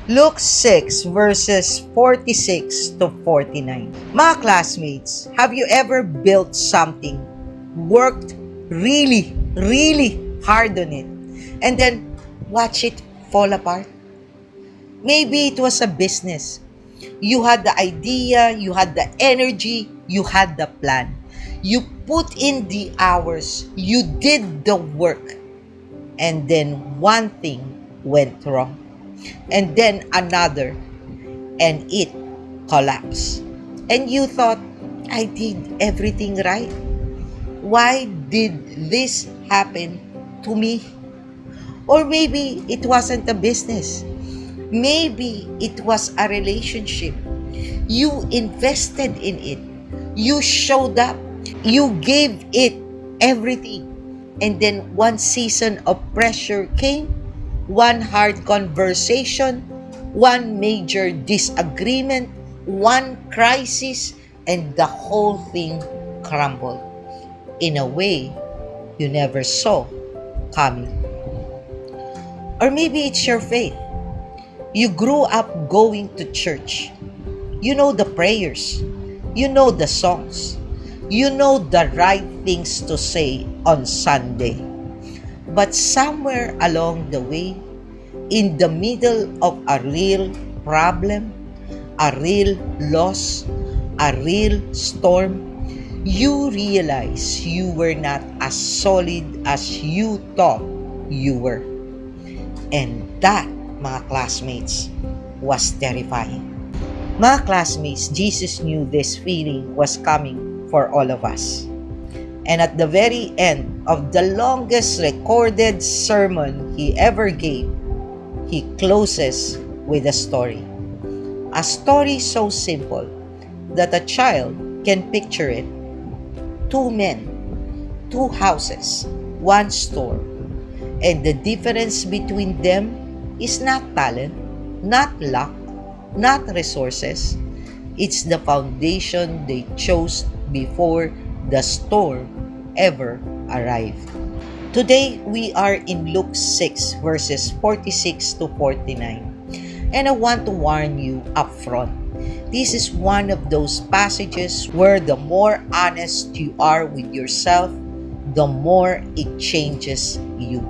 Luke 6 verses 46 to 49. Mga classmates, have you ever built something, worked really hard on it, and then watch it fall apart? Maybe it was a business. You had the idea, you had the energy, you had the plan. You put in the hours, you did the work, and then one thing went wrong. And then another, and it collapsed. And you thought, I did everything right. Why did this happen to me? Or maybe it wasn't a business. Maybe it was a relationship. You invested in it. You showed up. You gave it everything. And then one season of pressure came, one hard conversation, one major disagreement, one crisis, and the whole thing crumbled in a way you never saw coming. Or maybe it's your faith. You grew up going to church. You know the prayers. You know the songs. You know the right things to say on Sunday. But somewhere along the way, in the middle of a real problem, a real loss, a real storm, you realize you were not as solid as you thought you were. And that, mga classmates, was terrifying. Mga classmates, Jesus knew this feeling was coming for all of us. And at the very end of the longest recorded sermon he ever gave, he closes with a story. A story so simple that a child can picture it. Two men, two houses, one store. And the difference between them is not talent, not luck, not resources. It's the foundation they chose before the storm ever arrived. Today, we are in Luke 6 verses 46 to 49. And I want to warn you up front. This is one of those passages where the more honest you are with yourself, the more it changes you.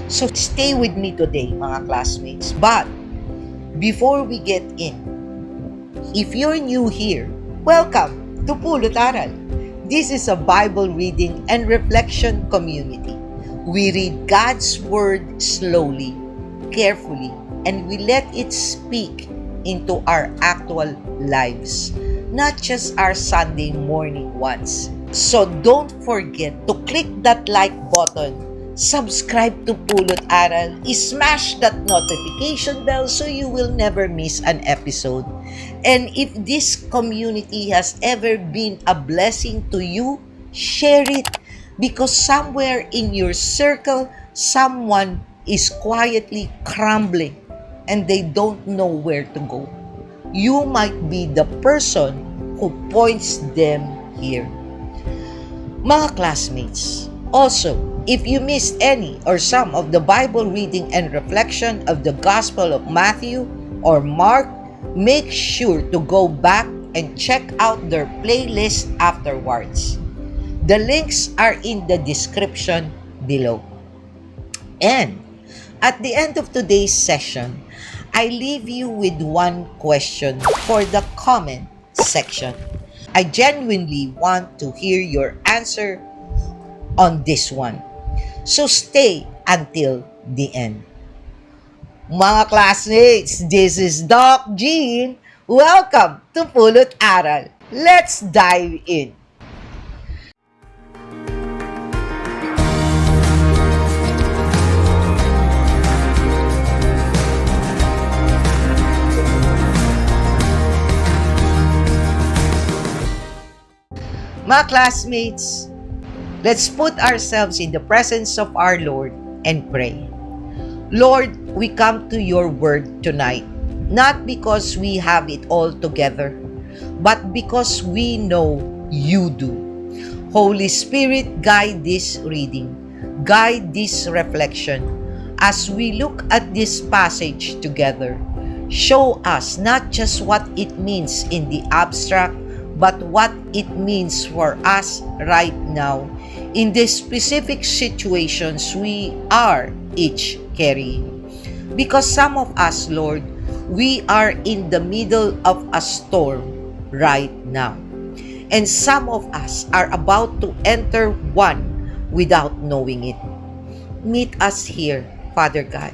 So stay with me today, mga classmates. But before we get in, if you're new here, welcome to Pulot Aral. This is a Bible reading and reflection community. We read God's Word slowly, carefully, and we let it speak into our actual lives, not just our Sunday morning ones. So don't forget to click that like button, subscribe to Pulot Aral, smash that notification bell so you will never miss an episode. And if this community has ever been a blessing to you, share it, because somewhere in your circle, someone is quietly crumbling and they don't know where to go. You might be the person who points them here. Mga classmates, also, if you missed any or some of the Bible reading and reflection of the Gospel of Matthew or Mark, make sure to go back and check out their playlist afterwards. The links are in the description below. And at the end of today's session, I leave you with one question for the comment section. I genuinely want to hear your answer on this one. So stay until the end. Mga classmates, this is Doc Jean. Welcome to Pulot Aral. Let's dive in. Mga classmates, let's put ourselves in the presence of our Lord and pray. Lord, we come to your word tonight, not because we have it all together, but because we know you do. Holy Spirit, guide this reading, guide this reflection. As we look at this passage together, Show us not just what it means in the abstract, but what it means for us right now in the specific situations we are each carrying. Because some of us, Lord, we are in the middle of a storm right now. And some of us are about to enter one without knowing it. Meet us here, Father God.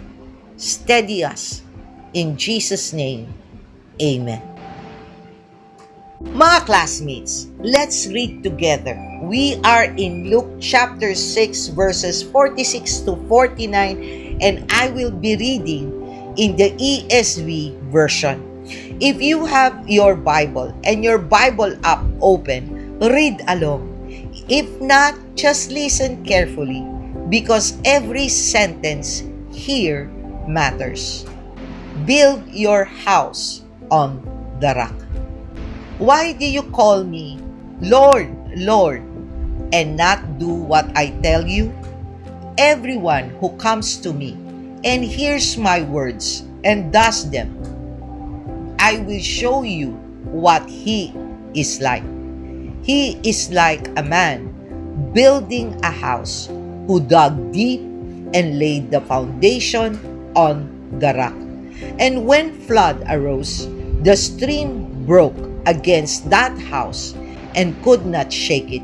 Steady us. In Jesus' name, Amen. Mga classmates, let's read together. We are in Luke chapter 6 verses 46 to 49, and I will be reading in the ESV version. If you have your Bible and your Bible app open, read along. If not, just listen carefully because every sentence here matters. Build your house on the rock. Why do you call me Lord, Lord, and not do what I tell you? Everyone who comes to me and hears my words and does them, I will show you what he is like. He is like a man building a house who dug deep and laid the foundation on the rock. And when flood arose, the stream broke against that house and could not shake it,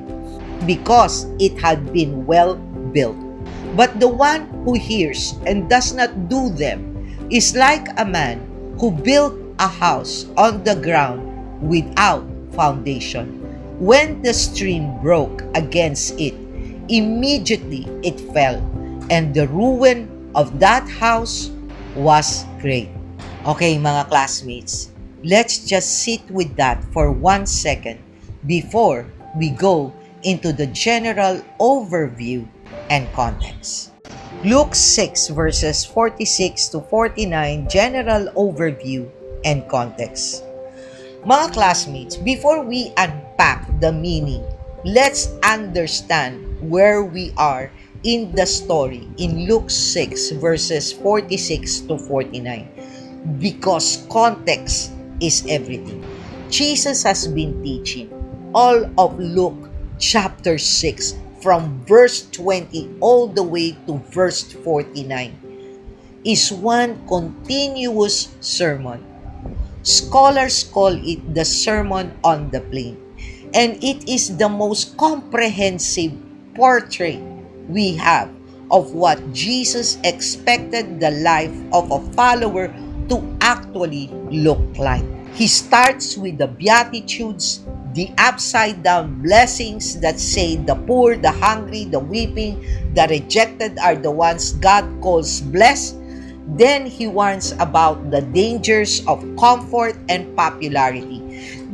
because it had been well built. But the one who hears and does not do them is like a man who built a house on the ground without foundation. When the stream broke against it, immediately it fell, and the ruin of that house was great. Okay, mga classmates, let's just sit with that for 1 second before we go into the general overview and context. Luke 6 verses 46 to 49, general overview and context. Mga classmates, before we unpack the meaning, let's understand where we are in the story in Luke 6 verses 46 to 49. Because context is everything. Jesus has been teaching all of Luke chapter 6 from verse 20 all the way to verse 49 is one continuous sermon. Scholars call it the Sermon on the Plain, and it is the most comprehensive portrait we have of what Jesus expected the life of a follower to actually look like. He starts with the Beatitudes, the upside-down blessings that say the poor, the hungry, the weeping, the rejected are the ones God calls blessed. Then he warns about the dangers of comfort and popularity.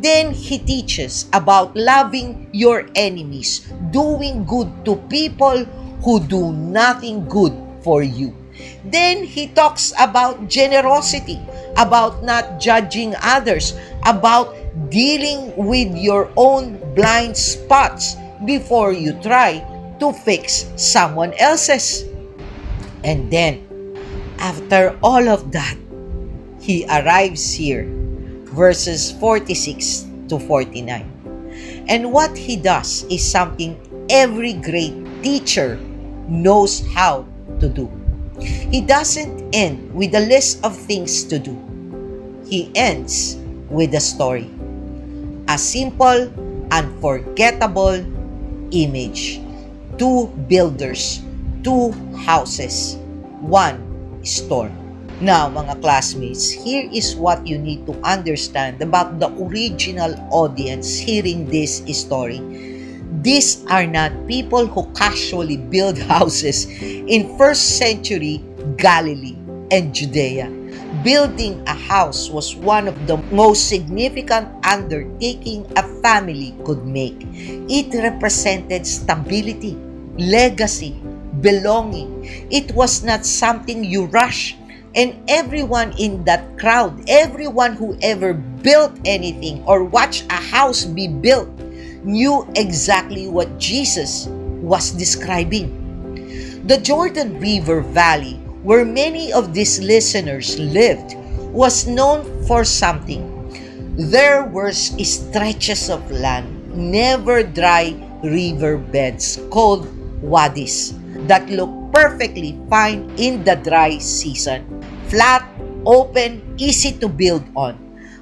Then he teaches about loving your enemies, doing good to people who do nothing good for you. Then he talks about generosity, about not judging others, about dealing with your own blind spots before you try to fix someone else's. And then, after all of that, he arrives here, verses 46 to 49. And what he does is something every great teacher knows how to do. He doesn't end with a list of things to do. He ends with a story. A simple, unforgettable image. 2 builders, 2 houses, 1 storm. Now, mga classmates, here is what you need to understand about the original audience hearing this story. These are not people who casually build houses in first century Galilee and Judea. Building a house was one of the most significant undertaking a family could make. It represented stability, legacy, belonging. It was not something you rush. And everyone in that crowd, everyone who ever built anything or watched a house be built, knew exactly what Jesus was describing. The Jordan River Valley, where many of these listeners lived, was known for something. There were stretches of land, never dry river beds called wadis that look perfectly fine in the dry season. Flat, open, easy to build on.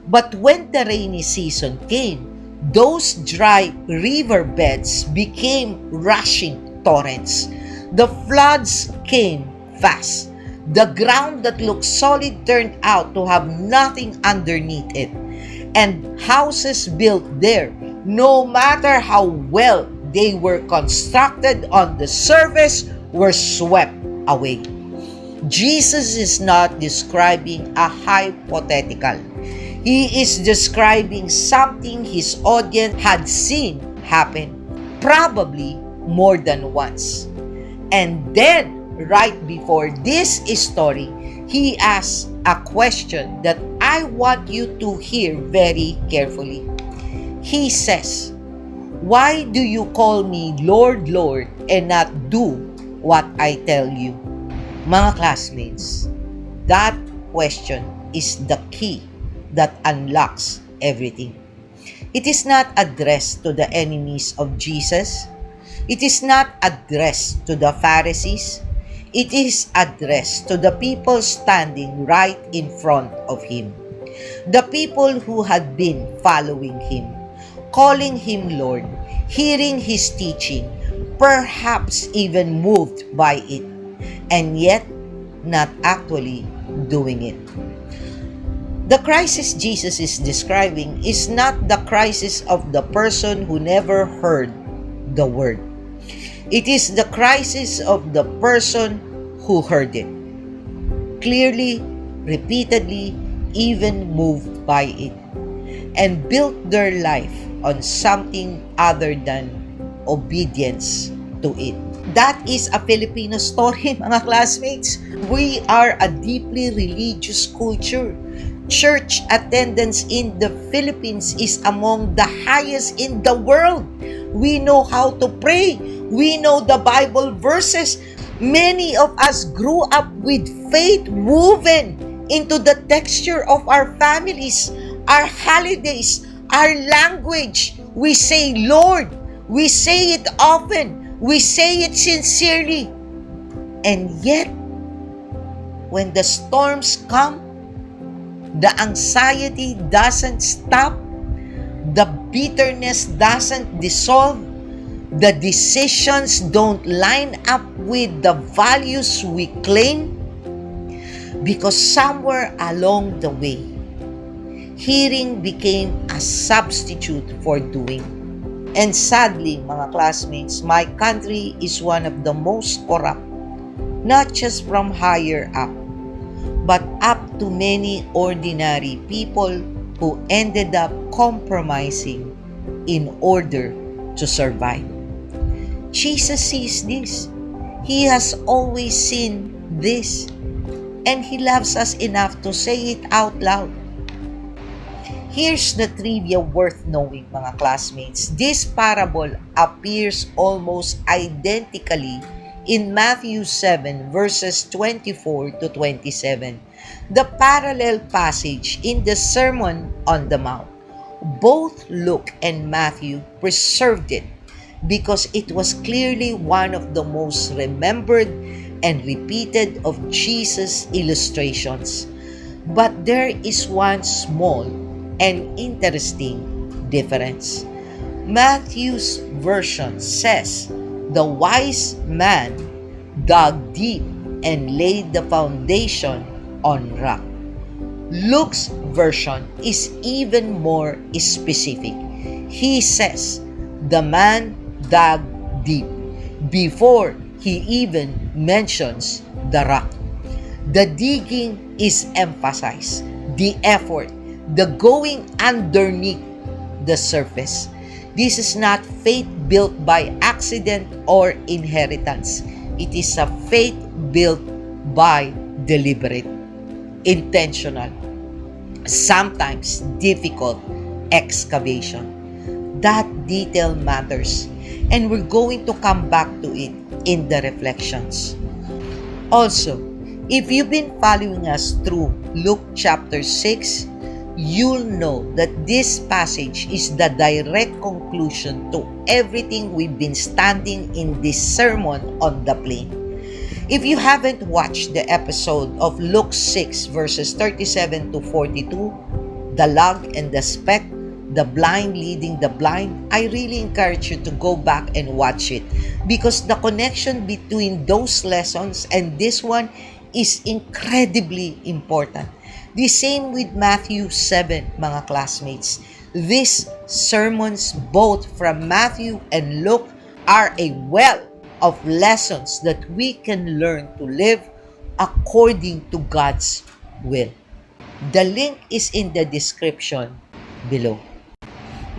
But when the rainy season came, those dry river beds became rushing torrents. The floods came fast. The ground that looked solid turned out to have nothing underneath it. And houses built there, no matter how well they were constructed on the surface, were swept away. Jesus is not describing a hypothetical. He is describing something his audience had seen happen, probably more than once. And then, right before this story, he asks a question that I want you to hear very carefully. He says, "Why do you call me Lord, Lord, and not do what I tell you?" Mga classmates, that question is the key that unlocks everything. It is not addressed to the enemies of Jesus. It is not addressed to the Pharisees. It is addressed to the people standing right in front of him. The people who had been following him, calling him Lord, hearing his teaching, perhaps even moved by it, and yet not actually doing it. The crisis Jesus is describing is not the crisis of the person who never heard the word. It is the crisis of the person who heard it, clearly, repeatedly, even moved by it, and built their life on something other than obedience to it. That is a Filipino story, mga classmates. We are a deeply religious culture. Church attendance in the Philippines is among the highest in the world. We know how to pray. We know the Bible verses. Many of us grew up with faith woven into the texture of our families, our holidays, our language. We say Lord. We say it often. We say it sincerely. And yet, when the storms come, the anxiety doesn't stop, the bitterness doesn't dissolve, the decisions don't line up with the values we claim, because somewhere along the way, hearing became a substitute for doing. And sadly, mga classmates, my country is one of the most corrupt, not just from higher up, but up to many ordinary people who ended up compromising in order to survive. Jesus sees this. He has always seen this. And He loves us enough to say it out loud. Here's the trivia worth knowing, mga classmates. This parable appears almost identically in Matthew 7 verses 24 to 27, the parallel passage in the Sermon on the Mount. Both Luke and Matthew preserved it because it was clearly one of the most remembered and repeated of Jesus' illustrations. But there is one small and interesting difference. Matthew's version says, "The wise man dug deep and laid the foundation on rock." Luke's version is even more specific. He says, "The man dug deep," before he even mentions the rock. The digging is emphasized, the effort, the going underneath the surface. This is not faith built by accident or inheritance. It is a faith built by deliberate, intentional, sometimes difficult excavation. That detail matters, and we're going to come back to it in the reflections. Also, If you've been following us through Luke chapter 6, you'll know that this passage is the direct conclusion to everything we've been studying in this sermon on the plain. If you haven't watched the episode of Luke 6 verses 37 to 42, the log and the speck, the blind leading the blind, I really encourage you to go back and watch it because the connection between those lessons and this one is incredibly important. The same with Matthew 7, mga classmates. These sermons, both from Matthew and Luke, are a well of lessons that we can learn to live according to God's will. The link is in the description below.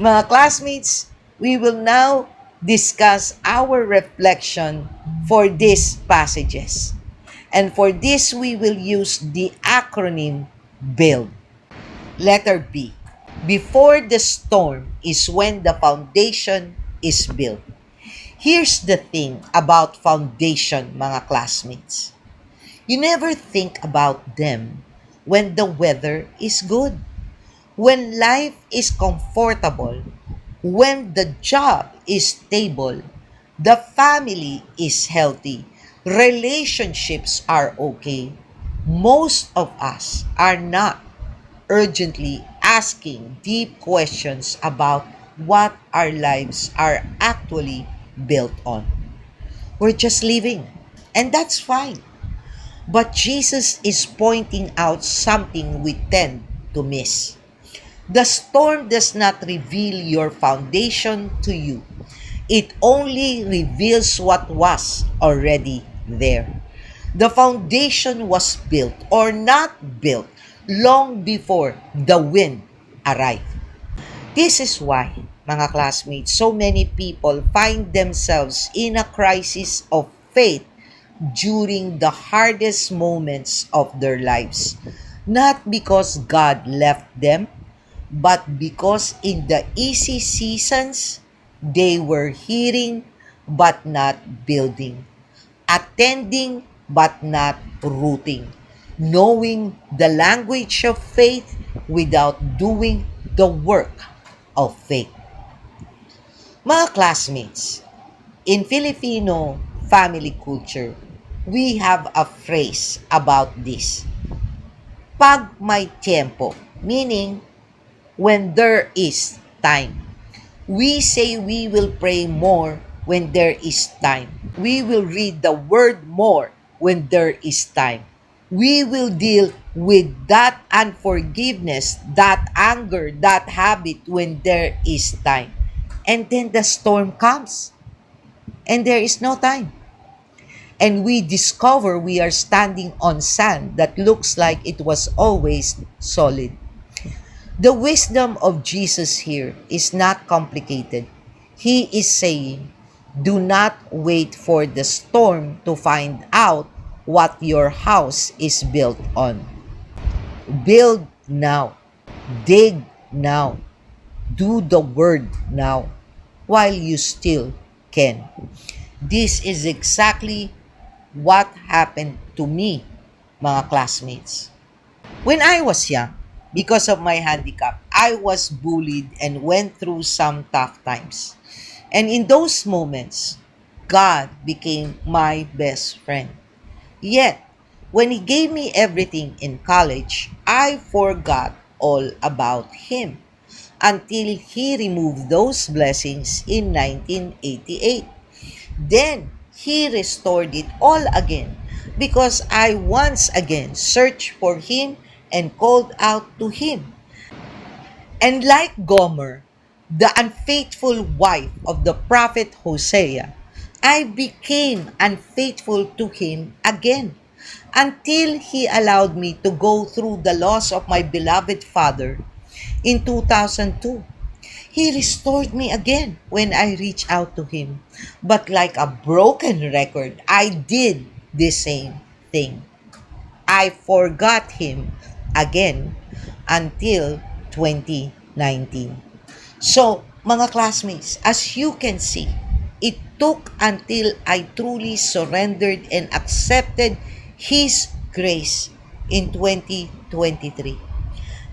Mga classmates, we will now discuss our reflection for these passages. And for this, we will use the acronym BUILD. Letter B. Before the storm is when the foundation is built. Here's the thing about foundation, mga classmates. You never think about them when the weather is good, when life is comfortable, when the job is stable, the family is healthy, relationships are okay. Most of us are not urgently asking deep questions about what our lives are actually built on. We're just living, and that's fine. But Jesus is pointing out something we tend to miss. The storm does not reveal your foundation to you. It only reveals what was already there. The foundation was built or not built long before the wind arrived. This is why, mga classmates, so many people find themselves in a crisis of faith during the hardest moments of their lives. Not because God left them, but because in the easy seasons, they were hearing but not building, attending but not rooting, knowing the language of faith without doing the work of faith. Mga classmates, in Filipino family culture, we have a phrase about this. Pag may tiempo, meaning when there is time. We say we will pray more when there is time. We will read the word more when there is time. We will deal with that unforgiveness, that anger, that habit when there is time. And then the storm comes and there is no time. And we discover we are standing on sand that looks like it was always solid. The wisdom of Jesus here is not complicated. He is saying, do not wait for the storm to find out what your house is built on. Build now. Dig now. Do the word now while you still can. This is exactly what happened to me, mga classmates. When I was young, because of my handicap, I was bullied and went through some tough times. And in those moments, God became my best friend. Yet, when He gave me everything in college, I forgot all about Him until He removed those blessings in 1988. Then, He restored it all again because I once again searched for Him and called out to Him. And like Gomer, the unfaithful wife of the prophet Hosea, I became unfaithful to him again until he allowed me to go through the loss of my beloved father in 2002. He restored me again when I reached out to him. But like a broken record, I did the same thing. I forgot him again until 2019. So, mga classmates, as you can see, it took until I truly surrendered and accepted His grace in 2023.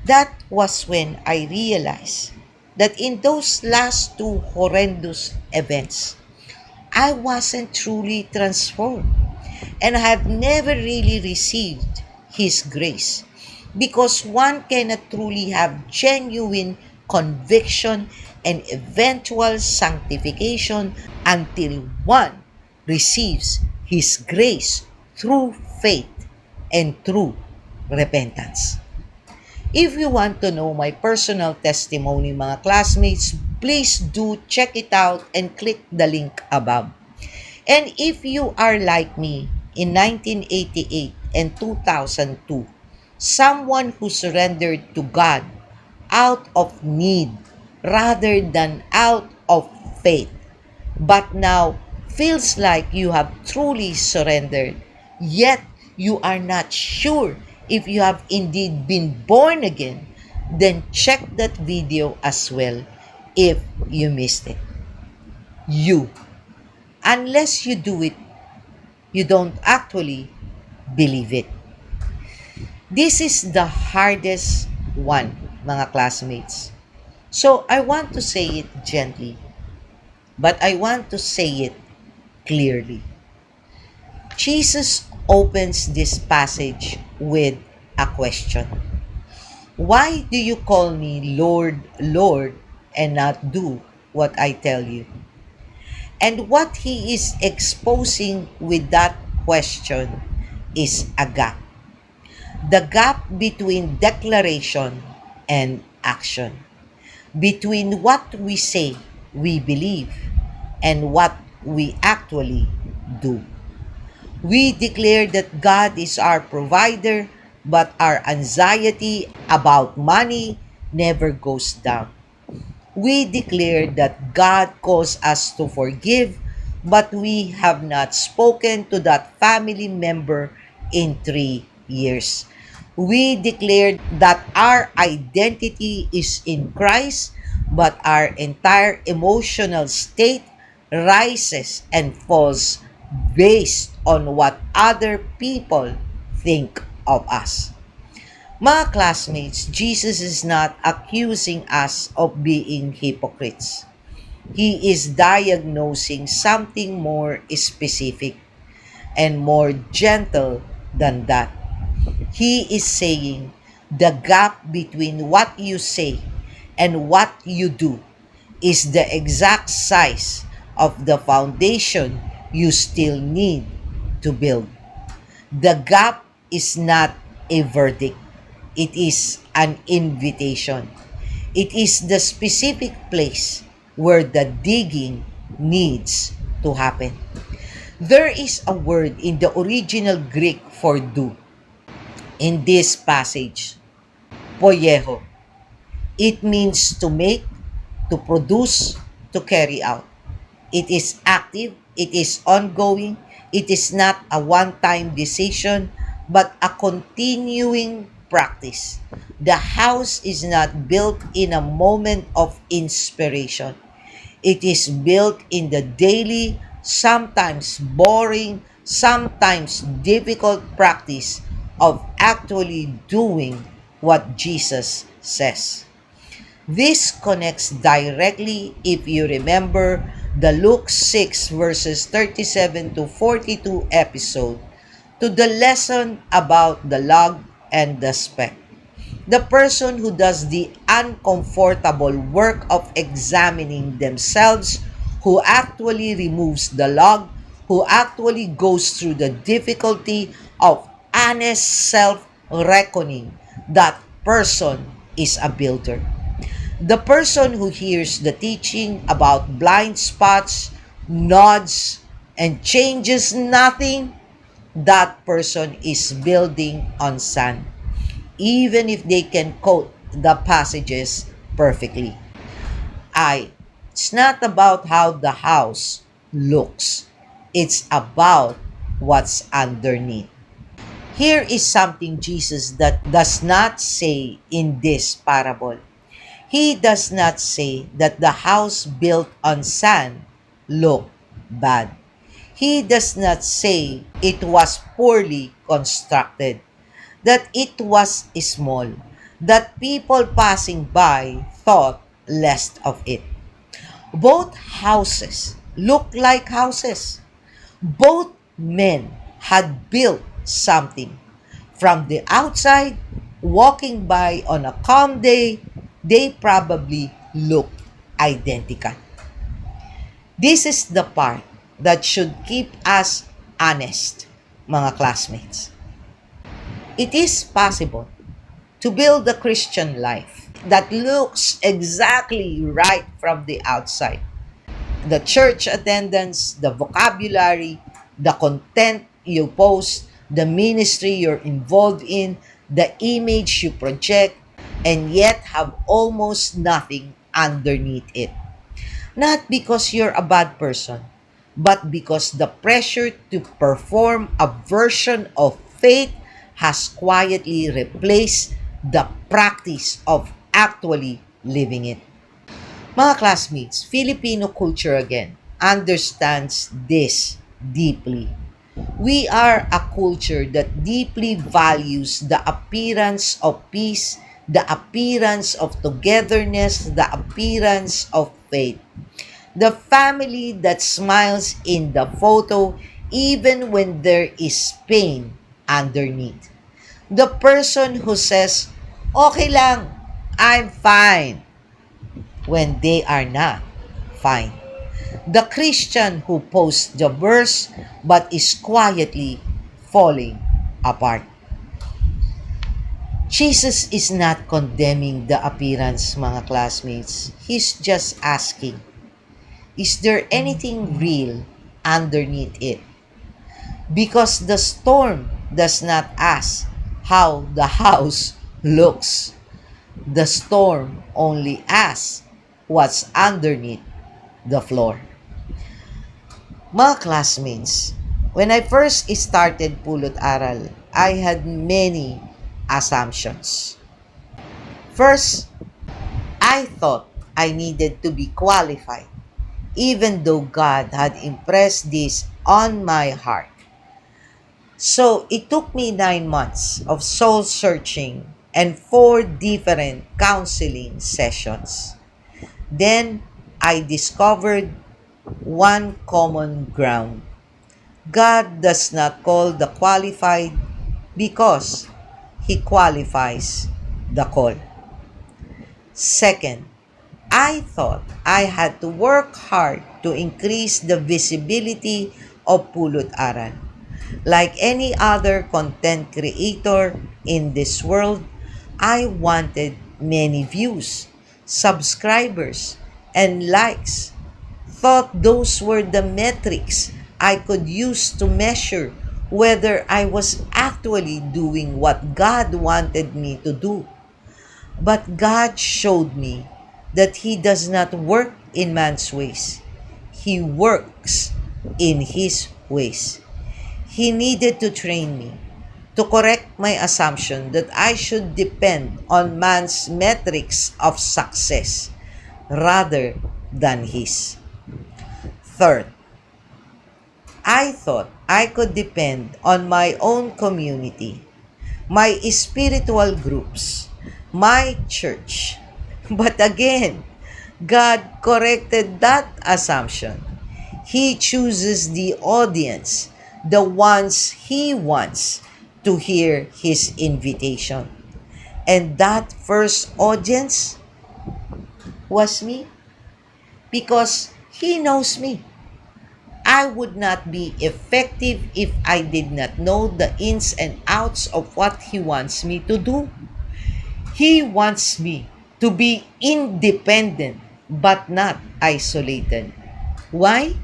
That was when I realized that in those last two horrendous events, I wasn't truly transformed and I have never really received His grace because one cannot truly have genuine conviction and eventual sanctification until one receives His grace through faith and through repentance. If you want to know my personal testimony, mga classmates, please do check it out and click the link above. And if you are like me in 1988 and 2002, someone who surrendered to God out of need rather than out of faith, but now feels like you have truly surrendered, yet you are not sure if you have indeed been born again, then check that video as well if you missed it. You, unless you do it, you don't actually believe it. This is the hardest one, mga classmates. So I want to say it gently, but I want to say it clearly. Jesus opens this passage with a question. Why do you call me Lord, Lord, and not do what I tell you? And what he is exposing with that question is a gap. The gap between declaration and action. Between what we say we believe and what we actually do. We declare that God is our provider, but our anxiety about money never goes down. We declare that God calls us to forgive, but we have not spoken to that family member in 3 years. We declare that our identity is in Christ, but our entire emotional state rises and falls based on what other people think of us. Mga classmates, Jesus is not accusing us of being hypocrites. He is diagnosing something more specific and more gentle than that. He is saying the gap between what you say and what you do is the exact size of the foundation you still need to build. The gap is not a verdict. It is an invitation. It is the specific place where the digging needs to happen. There is a word in the original Greek for do in this passage, poieho. It means to make, to produce, to carry out. It is active, it is ongoing, it is not a one-time decision, but a continuing practice. The house is not built in a moment of inspiration. It is built in the daily, sometimes boring, sometimes difficult practice of actually doing what Jesus says. This connects directly, if you remember, the Luke 6 verses 37 to 42 episode to the lesson about the log and the speck. The person who does the uncomfortable work of examining themselves, who actually removes the log, who actually goes through the difficulty of honest self-reckoning, that person is a builder. The person who hears the teaching about blind spots, nods, and changes nothing, that person is building on sand, even if they can quote the passages perfectly. It's not about how the house looks. It's about what's underneath. Here is something Jesus that does not say in this parable. He does not say that the house built on sand looked bad. He does not say it was poorly constructed, that it was small, that people passing by thought less of it. Both houses looked like houses. Both men had built something. From the outside, walking by on a calm day, they probably looked identical. This is the part that should keep us honest, mga classmates. It is possible to build a Christian life that looks exactly right from the outside. The church attendance, the vocabulary, the content you post, the ministry you're involved in, the image you project, and yet have almost nothing underneath it. Not because you're a bad person, but because the pressure to perform a version of faith has quietly replaced the practice of actually living it. Mga classmates, Filipino culture again understands this deeply. We are a culture that deeply values the appearance of peace, the appearance of togetherness, the appearance of faith. The family that smiles in the photo even when there is pain underneath. The person who says, okay lang, I'm fine, when they are not fine. The Christian who posts the verse but is quietly falling apart. Jesus is not condemning the appearance, mga classmates. He's just asking, is there anything real underneath it? Because the storm does not ask how the house looks. The storm only asks what's underneath the floor. Mga classmates, when I first started Pulot Aral, I had many assumptions. First, I thought I needed to be qualified, even though God had impressed this on my heart. So it took me 9 months of soul searching and 4 different counseling sessions. Then I discovered one common ground. God does not call the qualified because He qualifies the call. Second, I thought I had to work hard to increase the visibility of Pulot Aral. Like any other content creator in this world, I wanted many views, subscribers, and likes. Thought those were the metrics I could use to measure whether I was actually doing what God wanted me to do. But God showed me that He does not work in man's ways. He works in His ways. He needed to train me to correct my assumption that I should depend on man's metrics of success rather than His. Third, I thought I could depend on my own community, my spiritual groups, my church. But again, God corrected that assumption. He chooses the audience, the ones He wants to hear His invitation. And that first audience was me, because He knows me. I would not be effective if I did not know the ins and outs of what He wants me to do. He wants me to be independent but not isolated. Why?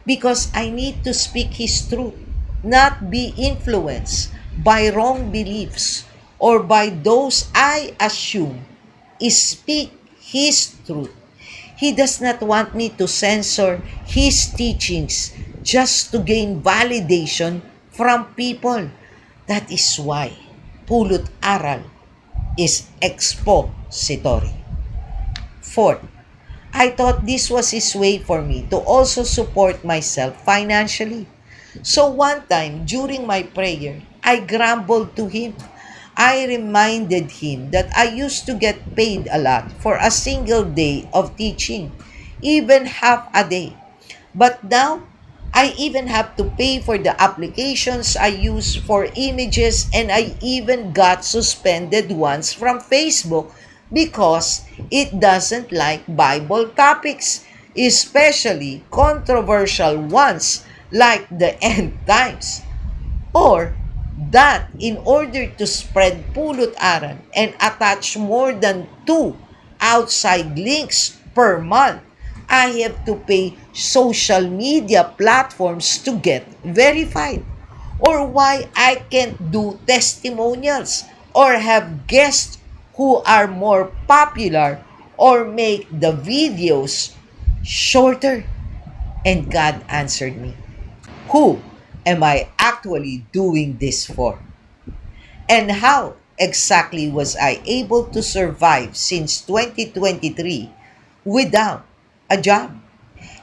Because I need to speak His truth, not be influenced by wrong beliefs or by those I assume speak His truth. He does not want me to censor His teachings just to gain validation from people. That is why Pulot Aral is expository. Fourth, I thought this was His way for me to also support myself financially. So one time, during my prayer, I grumbled to him. I reminded him that I used to get paid a lot for a single day of teaching, even half a day. But now, I even have to pay for the applications I use for images, and I even got suspended once from Facebook because it doesn't like Bible topics, especially controversial ones like the end times. Or that in order to spread pulot aral and attach more than two outside links per month, I have to pay social media platforms to get verified. Or why I can't do testimonials or have guests who are more popular or make the videos shorter. And God answered me, who am I actually doing this for? And how exactly was I able to survive since 2023 without a job,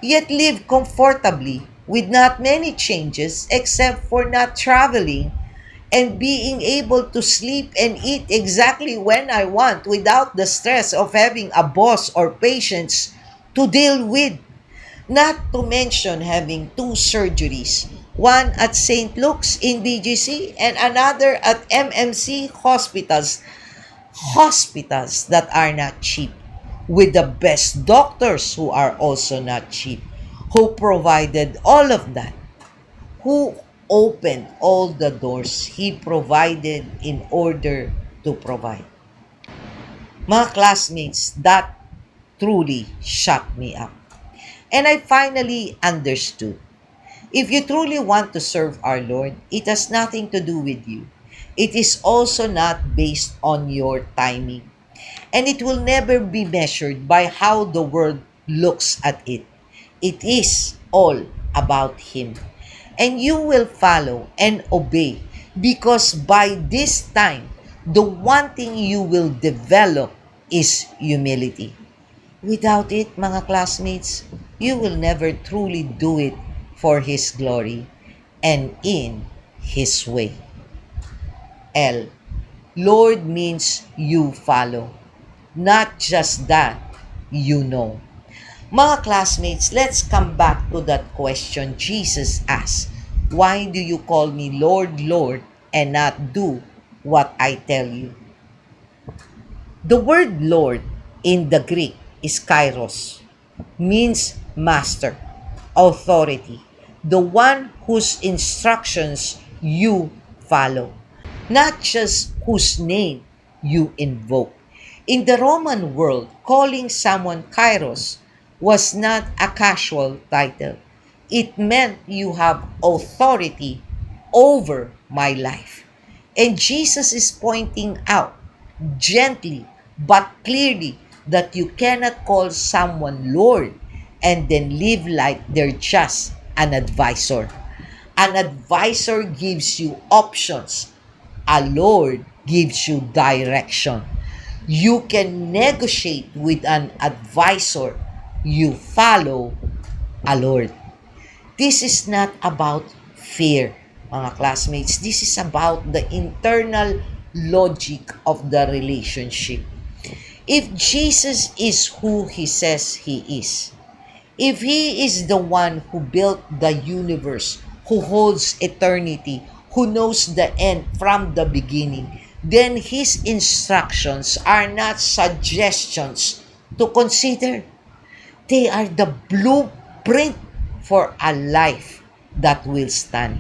yet live comfortably with not many changes except for not traveling and being able to sleep and eat exactly when I want without the stress of having a boss or patients to deal with? Not to mention having two surgeries, one at St. Luke's in BGC and another at MMC hospitals that are not cheap, with the best doctors who are also not cheap, who provided all of that, who opened all the doors he provided in order to provide. Mga classmates, that truly shut me up. And I finally understood. If you truly want to serve our Lord, it has nothing to do with you. It is also not based on your timing. And it will never be measured by how the world looks at it. It is all about Him. And you will follow and obey because by this time, the one thing you will develop is humility. Without it, mga classmates, you will never truly do it for His glory and in His way. L. Lord means you follow. Not just that, you know. Mga classmates, let's come back to that question Jesus asked. Why do you call me Lord, Lord, and not do what I tell you? The word Lord in the Greek is kairos, means master, authority, the one whose instructions you follow, not just whose name you invoke. In the Roman world, calling someone kairos was not a casual title. It meant you have authority over my life. And Jesus is pointing out gently but clearly that you cannot call someone Lord and then live like they're just an advisor. An advisor gives you options. A Lord gives you direction. You can negotiate with an advisor. You follow a Lord. This is not about fear, mga classmates. This is about the internal logic of the relationship. If Jesus is who He says He is, if He is the one who built the universe, who holds eternity, who knows the end from the beginning, then His instructions are not suggestions to consider. They are the blueprint for a life that will stand.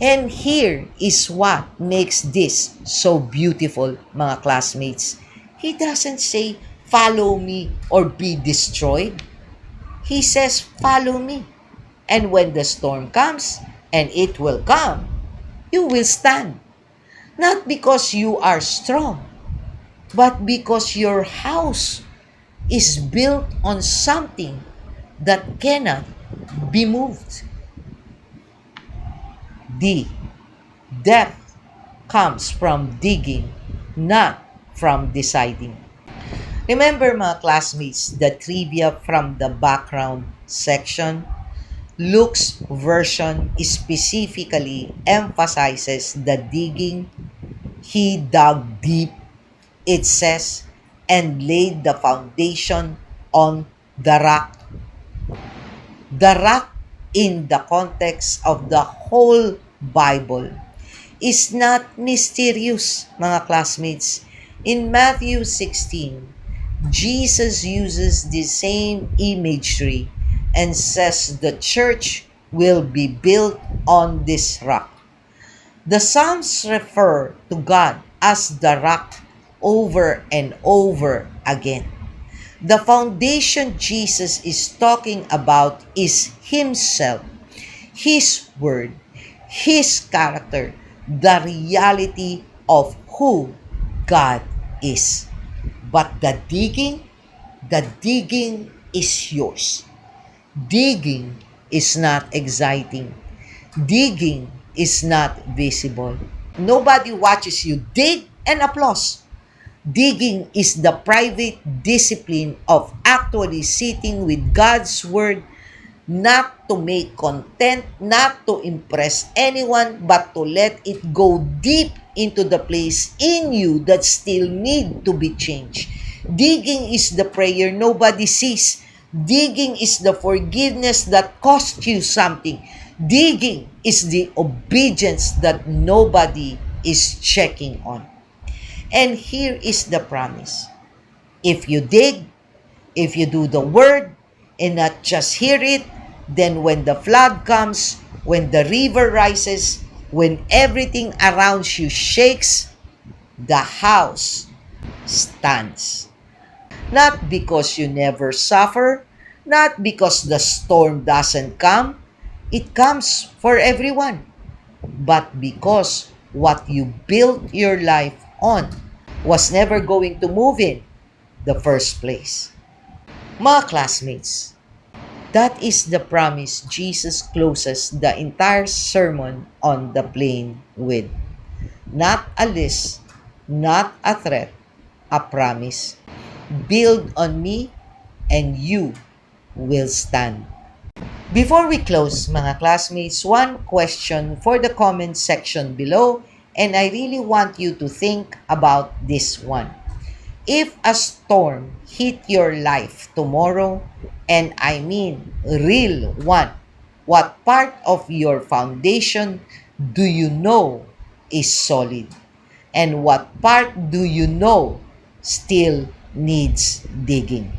And here is what makes this so beautiful, mga classmates. He doesn't say, follow me or be destroyed. He says, follow me. And when the storm comes, and it will come, you will stand. Not because you are strong, but because your house is built on something that cannot be moved. D. Depth comes from digging, not from deciding. Remember, mga classmates, the trivia from the background section? Luke's version specifically emphasizes the digging. He dug deep, it says, and laid the foundation on the rock. The rock in the context of the whole Bible is not mysterious, mga classmates. In Matthew 16, Jesus uses the same imagery and says the church will be built on this rock. The Psalms refer to God as the rock over and over again. The foundation Jesus is talking about is Himself, His Word, His character, the reality of who God is. But the digging is yours. Digging is not exciting. Digging is not visible. Nobody watches you dig and applause. Digging is the private discipline of actually sitting with God's Word, not to make content, not to impress anyone, but to let it go deep into the place in you that still need to be changed. Digging is the prayer nobody sees. Digging is the forgiveness that cost you something. Digging is the obedience that nobody is checking on. And here is the promise. If you dig, if you do the word, and not just hear it, then when the flood comes, when the river rises, when everything around you shakes, the house stands. Not because you never suffer, not because the storm doesn't come, it comes for everyone, but because what you built your life on was never going to move in the first place. Mga classmates, that is the promise Jesus closes the entire Sermon on the Plain with. Not a list, not a threat, a promise. Build on me and you will stand. Before we close, mga classmates, one question for the comment section below, and I really want you to think about this one. If a storm hit your life tomorrow, and I mean real one, what part of your foundation do you know is solid? And what part do you know still needs digging?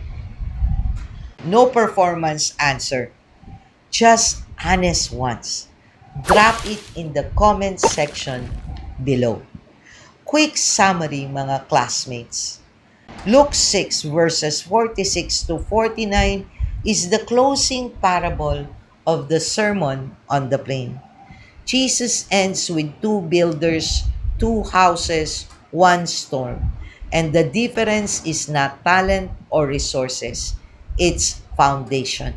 No performance answer, just honest ones. Drop it in the comment section below. Quick summary, mga classmates. Luke 6 verses 46 to 49 is the closing parable of the Sermon on the Plain. Jesus ends with two builders, two houses, one storm. And the difference is not talent or resources. It's foundation.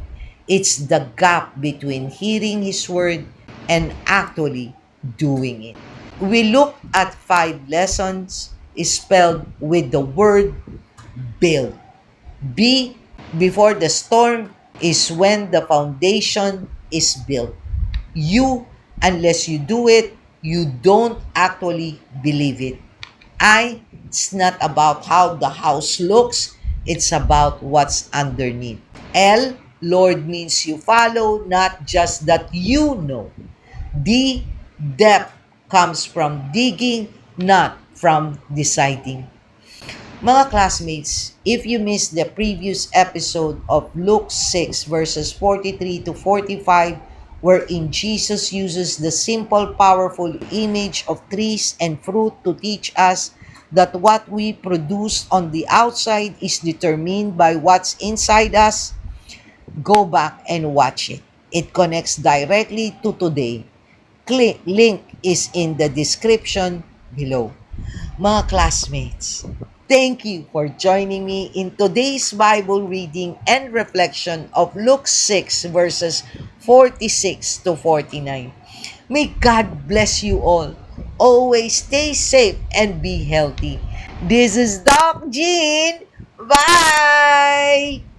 It's the gap between hearing His Word and actually doing it. We look at 5 lessons spelled with the word build. B, before the storm, is when the foundation is built. U, unless you do it, you don't actually believe it. I, it's not about how the house looks, it's about what's underneath. L, Lord means you follow, not just that you know. D, depth comes from digging, not from deciding. Mga classmates, if you missed the previous episode of Luke 6 verses 43 to 45, wherein Jesus uses the simple, powerful image of trees and fruit to teach us that what we produce on the outside is determined by what's inside us, go back and watch it. It connects directly to today. Link is in the description below. Mga classmates, thank you for joining me in today's Bible reading and reflection of Luke 6 verses 46 to 49. May God bless you all. Always stay safe and be healthy. This is Doc Jean. Bye!